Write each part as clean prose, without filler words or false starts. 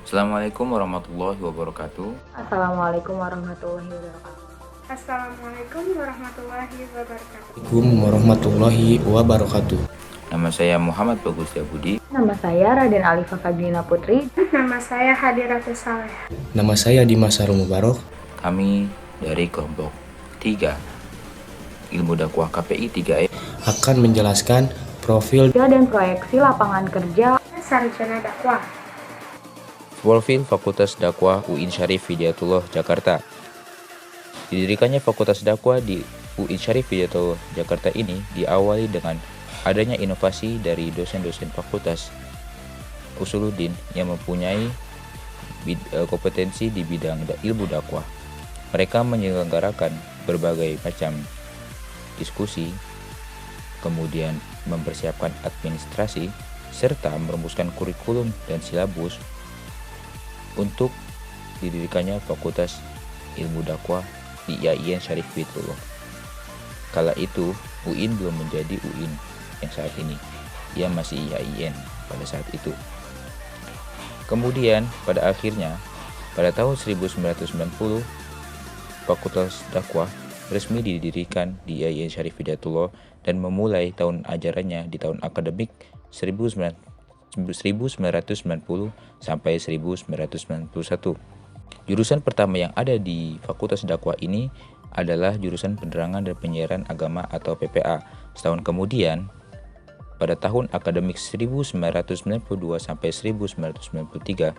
Assalamualaikum warahmatullahi wabarakatuh. Assalamualaikum warahmatullahi wabarakatuh. Assalamualaikum warahmatullahi wabarakatuh. Assalamualaikum warahmatullahi wabarakatuh. Nama saya Muhammad Bagus Budi. Nama saya Raden Alifa Fadlina Putri. Nama saya Hadiratus Saleh. Nama saya Dimas Harum Mubarok. Kami dari kelompok 3 Ilmu Dakwah KPI 3E Akan menjelaskan profil Dan proyeksi lapangan kerja Sarjana dakwah. Profil Fakultas Dakwah UIN Syarif Hidayatullah Jakarta. Didirikannya Fakultas Dakwah di UIN Syarif Hidayatullah Jakarta ini diawali dengan adanya inovasi dari dosen-dosen Fakultas Usuluddin yang mempunyai kompetensi di bidang ilmu dakwah. Mereka menyelenggarakan berbagai macam diskusi, kemudian mempersiapkan administrasi, serta merumuskan kurikulum dan silabus untuk didirikannya Fakultas Ilmu Dakwah di IAIN Syarif Hidayatullah. Kala itu UIN belum menjadi UIN yang saat ini, ia masih IAIN pada saat itu. Kemudian pada akhirnya pada tahun 1990 Fakultas Dakwah resmi didirikan di IAIN Syarif Hidayatullah dan memulai tahun ajarannya di tahun akademik 1990 sampai 1991. Jurusan pertama yang ada di Fakultas Dakwah ini adalah jurusan Penerangan dan Penyiaran Agama atau PPA. Setahun kemudian, pada tahun akademik 1992 sampai 1993,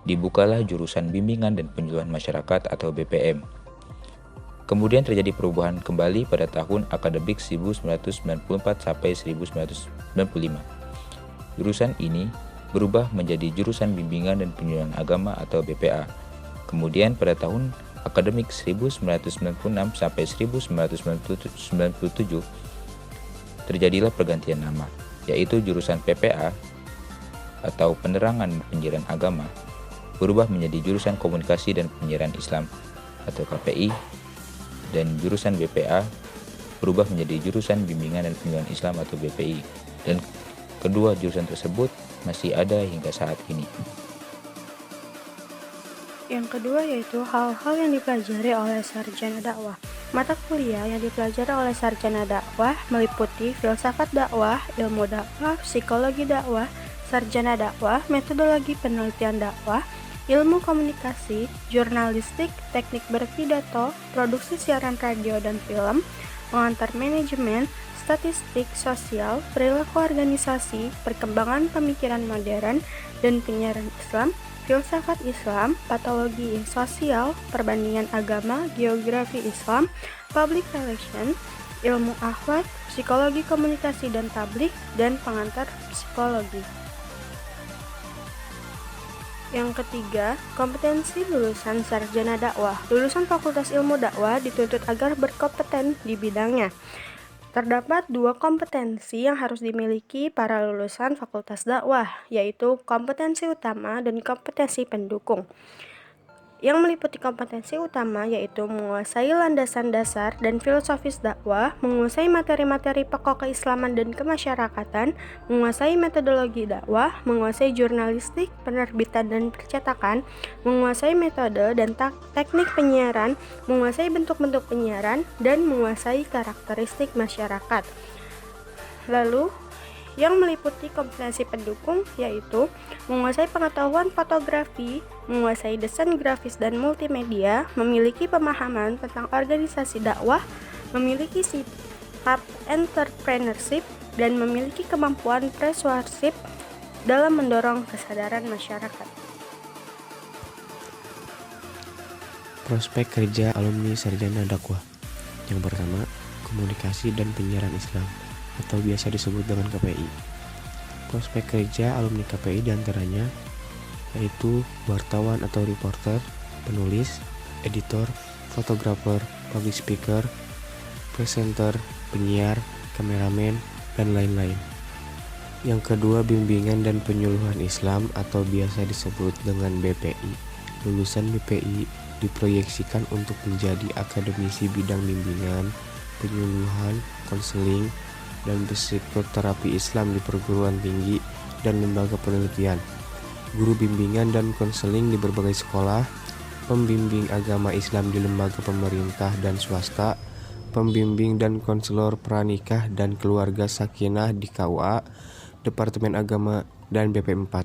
dibukalah jurusan Bimbingan dan Penyuluhan Masyarakat atau BPM. Kemudian terjadi perubahan kembali pada tahun akademik 1994 sampai 1995. Jurusan ini berubah menjadi jurusan Bimbingan dan Penyuluhan Agama atau BPA. Kemudian pada tahun akademik 1996 sampai 1997 terjadilah pergantian nama, yaitu jurusan PPA atau Penerangan dan Penyiaran Agama berubah menjadi jurusan Komunikasi dan Penyiaran Islam atau KPI, dan jurusan BPA berubah menjadi jurusan Bimbingan dan Penyuluhan Islam atau BPI, dan kedua jurusan tersebut masih ada hingga saat ini. Yang kedua yaitu hal-hal yang dipelajari oleh sarjana dakwah. Mata kuliah yang dipelajari oleh sarjana dakwah meliputi filsafat dakwah, ilmu dakwah, psikologi dakwah, sarjana dakwah, metodologi penelitian dakwah, ilmu komunikasi, jurnalistik, teknik berpidato, produksi siaran radio dan film, pengantar manajemen, statistik sosial, perilaku organisasi, perkembangan pemikiran modern dan penyiaran Islam, filsafat Islam, patologi sosial, perbandingan agama, geografi Islam, public relation, ilmu akhlak, psikologi komunikasi dan tablik, dan pengantar psikologi. Yang ketiga, kompetensi lulusan sarjana dakwah. Lulusan Fakultas Ilmu Dakwah dituntut agar berkompeten di bidangnya. Terdapat dua kompetensi yang harus dimiliki para lulusan Fakultas Dakwah, yaitu kompetensi utama dan kompetensi pendukung. Yang meliputi kompetensi utama yaitu menguasai landasan dasar dan filosofis dakwah, menguasai materi-materi pokok keislaman dan kemasyarakatan, menguasai metodologi dakwah, menguasai jurnalistik, penerbitan dan percetakan, menguasai metode dan teknik penyiaran, menguasai bentuk-bentuk penyiaran, dan menguasai karakteristik masyarakat. Lalu, yang meliputi kompetensi pendukung yaitu menguasai pengetahuan fotografi, menguasai desain grafis dan multimedia, memiliki pemahaman tentang organisasi dakwah, memiliki sifat entrepreneurship, dan memiliki kemampuan persuasif dalam mendorong kesadaran masyarakat. prospek kerja alumni sarjana dakwah. Yang pertama, komunikasi dan penyiaran Islam atau biasa disebut dengan KPI. Prospek kerja alumni KPI diantaranya yaitu wartawan atau reporter, penulis, editor, fotografer, public speaker, presenter, penyiar, kameramen, dan lain-lain. Yang kedua, bimbingan dan penyuluhan Islam atau biasa disebut dengan BPI. Lulusan BPI diproyeksikan untuk menjadi akademisi bidang bimbingan, penyuluhan, konseling, dan psikoterapi Islam di perguruan tinggi dan lembaga penelitian. guru bimbingan dan konseling di berbagai sekolah, pembimbing agama Islam di lembaga pemerintah dan swasta, pembimbing dan konselor pranikah dan keluarga sakinah di KUA, Departemen Agama dan BP4.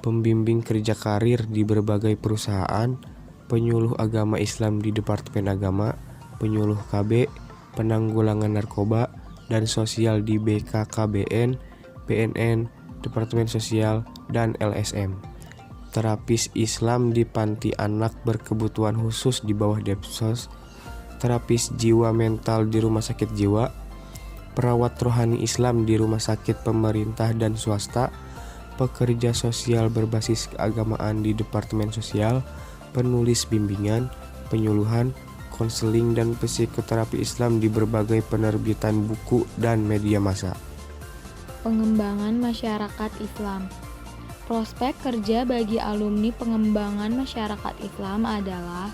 Pembimbing kerja karir di berbagai perusahaan, penyuluh agama Islam di Departemen Agama, penyuluh KB, penanggulangan narkoba, dan sosial di BKKBN, BNN, Departemen Sosial, dan LSM. Terapis Islam di panti anak berkebutuhan khusus di bawah Depsos, terapis jiwa mental di rumah sakit jiwa, perawat rohani Islam di rumah sakit pemerintah dan swasta, pekerja sosial berbasis keagamaan di Departemen Sosial, penulis bimbingan, penyuluhan, konseling dan psikoterapi Islam di berbagai penerbitan buku dan media massa. Pengembangan masyarakat Islam. Prospek kerja bagi alumni pengembangan masyarakat Islam adalah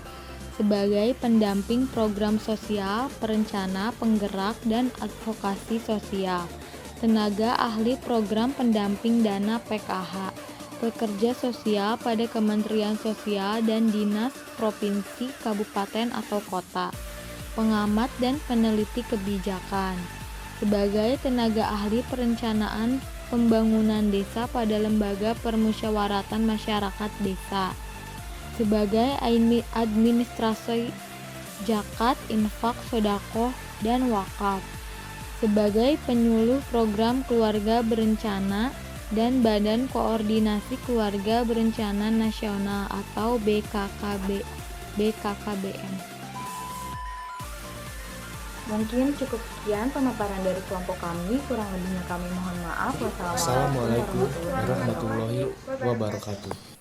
sebagai pendamping program sosial, perencana, penggerak, dan advokasi sosial, tenaga ahli program pendamping dana PKH, pekerja sosial pada Kementerian Sosial dan Dinas Provinsi, Kabupaten atau Kota, pengamat dan peneliti kebijakan, sebagai tenaga ahli perencanaan pembangunan desa pada lembaga permusyawaratan masyarakat desa, sebagai administrasi zakat, infak, sedekah, dan wakaf, sebagai penyuluh program keluarga berencana dan Badan Koordinasi Keluarga Berencana Nasional atau BKKBN. Mungkin cukup sekian pemaparan dari kelompok kami, kurang lebihnya kami mohon maaf. Assalamualaikum warahmatullahi wabarakatuh.